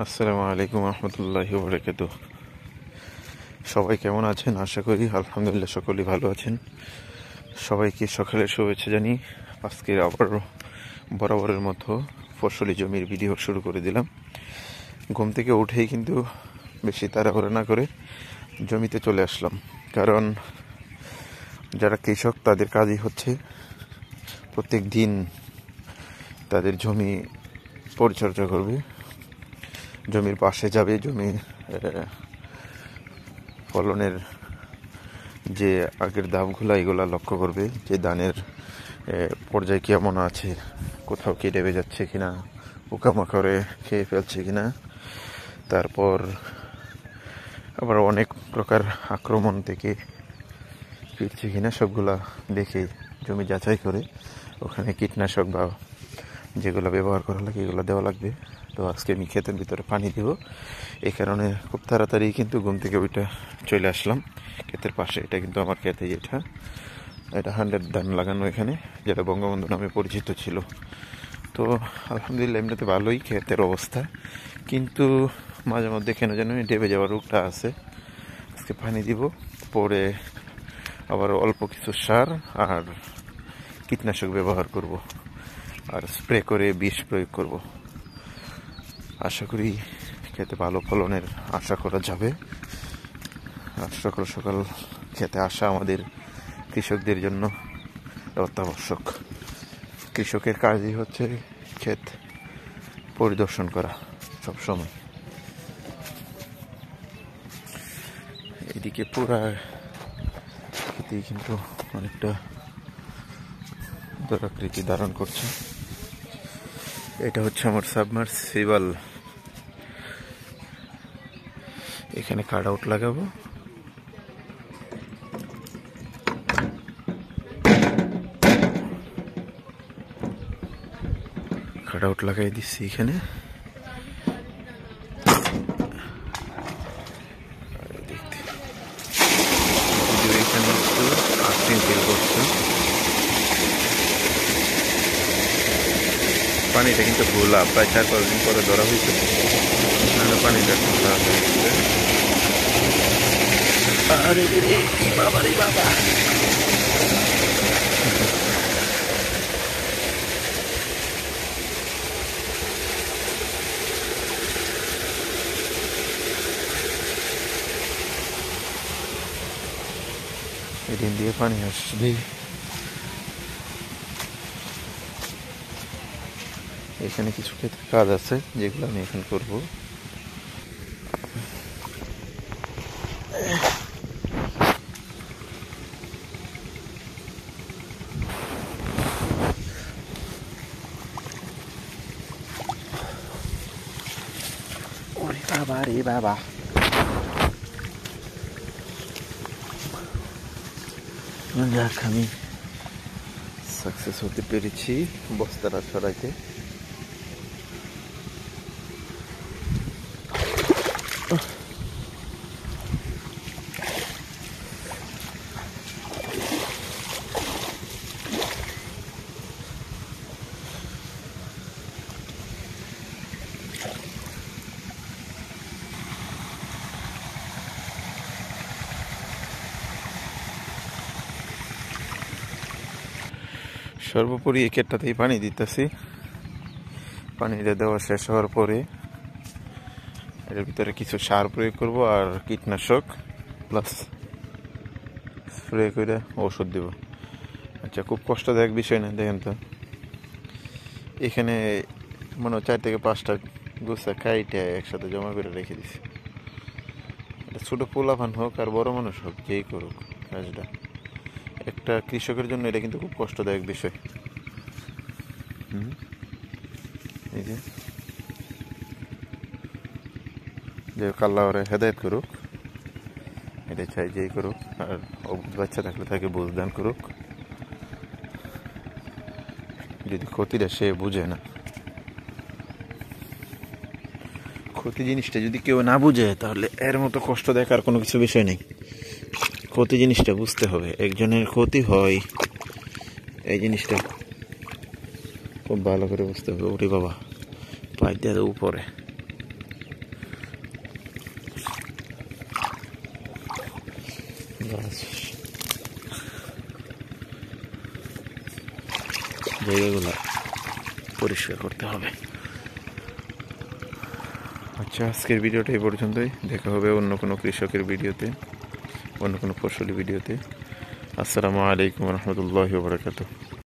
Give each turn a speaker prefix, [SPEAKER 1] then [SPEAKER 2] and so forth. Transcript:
[SPEAKER 1] আসসালামু আলাইকুম রহমতুল্লাহি ওয়া বারাকাতুহু। সবাই কেমন আছেন? আশা করি আলহামদুলিল্লাহ সকলেই ভালো আছেন। সবাইকে সকালের শুভেচ্ছা জানিয়ে আজকে আবার বরাবরের মতো ফসলি জমির ভিডিও শুরু করে দিলাম। ঘুম থেকে উঠেই কিন্তু বেশি তাড়াহুড়ো না করে জমিতে চলে আসলাম, কারণ যারা কৃষক তাদের কাজই হচ্ছে প্রত্যেক দিন তাদের জমি পরিচর্যা করবে, জমির পাশে যাবে, জমি ফলনের যে আগের ধাপগুলো এগুলো লক্ষ্য করবে, যে ধানের পর্যায়ে কেমন আছে, কোথাও কেটে যাচ্ছে কিনা, পোকামাকড়ে খেয়ে ফেলছে কিনা, তারপর আবার অনেক প্রকার আক্রমণ থেকে ফিরছে কিনা, সবগুলা দেখে জমি যাচাই করে ওখানে কীটনাশক বা যেগুলো ব্যবহার করা লাগে এগুলো দেওয়া লাগবে। তো আজকে আমি ক্ষেতের ভিতরে পানি দেবো, এই কারণে খুব তাড়াতাড়ি কিন্তু ঘুম থেকে ওইটা চলে আসলাম ক্ষেতের পাশে। এটা কিন্তু আমার ক্ষেতে, এটা 100 ধান লাগানো এখানে, যেটা বঙ্গবন্ধু নামে পরিচিত ছিল। তো আলহামদুলিল্লাহ এমনিতে ভালোই ক্ষেতের অবস্থা, কিন্তু মাঝে মধ্যে কেন যেন ডেবে যাওয়ার রোগটা আছে। আজকে পানি দিব, পরে আবার অল্প কিছু সার আর কীটনাশক ব্যবহার করব, আর স্প্রে করে বিষ প্রয়োগ করব। আশা করি খেতে ভালো ফলনের আশা করা যাবে। আর সকাল সকাল খেতে আসা আমাদের কৃষকদের জন্য অত্যাবশ্যক। কৃষকের কাজই হচ্ছে ক্ষেত পরিদর্শন করা সবসময়। এদিকে পুরা খেতেই কিন্তু অনেকটা দরাকৃতি ধারণ করছে। এটা হচ্ছে আমার সাবমার্সিবল, এখানে কাট আউট লাগাবো। কাট আউট লাগাই দিচ্ছি এখানে। এখানে একটু আর্থিং তেল করছে, পানিটা কিন্তু ভোলা, প্রায় 4-5 দিন পরে ধরা হয়েছে, পানিটা খোলা হয়ে গেছে। আরে বাবা রে বাবা, এদিন দিয়ে পানি আসবে। এখানে কিছু ক্ষেত্রে কাজ আছে যেগুলো আমি এখন করবো। ওরে বাবা রে বাবা, যাক আমি সাকসেস হতে পেরেছি বস্তাটা সরাইতে। সর্বোপরি এই ক্ষেতটাতেই পানি দিতেছি। পানিটা দেওয়া শেষ হওয়ার পরে এর ভিতরে কিছু সার প্রয়োগ করব আর কীটনাশক প্লাস স্প্রে করে ওষুধ দেব। আচ্ছা, খুব কষ্টদায়ক বিষয় না, দেখেন তো এখানে মনে হয় 4 থেকে 5টা গোছা কাইটে একসাথে জমা করে রেখে দিছি। এটা ছোটো পোলাপান হোক আর বড় মানুষ হোক, যেই করুক কাজটা, একটা কৃষকের জন্য এটা কিন্তু খুব কষ্টদায়ক বিষয়। এই যে আল্লাহ ওরা হেদায়েত করুক, এটা চাই যেই করুক, আর অবুঝ বাচ্চা থাকলে তাকে বুঝদান করুক। যদি ক্ষতিটা সে বুঝে না, ক্ষতি জিনিসটা যদি কেউ না বুঝে, তাহলে এর মতো কষ্ট দেখার কোনো কিছু বিষয় নেই। ক্ষতি জিনিসটা বুঝতে হবে, একজনের ক্ষতি হয় এই জিনিসটা খুব ভালো করে বুঝতে হবে। ওরে বাবা, পাই দিয়ে উপরে গাছ, জায়গাগুলো পরিষ্কার করতে হবে। আচ্ছা, আজকের ভিডিওটা এই পর্যন্তই। দেখা হবে অন্য কোনো কৃষকের ভিডিওতে, অন্য কোনো ফসলি ভিডিওতে। আসসালামু আলাইকুম রহমতুল্লাহি ওয়া বারাকাতুহু।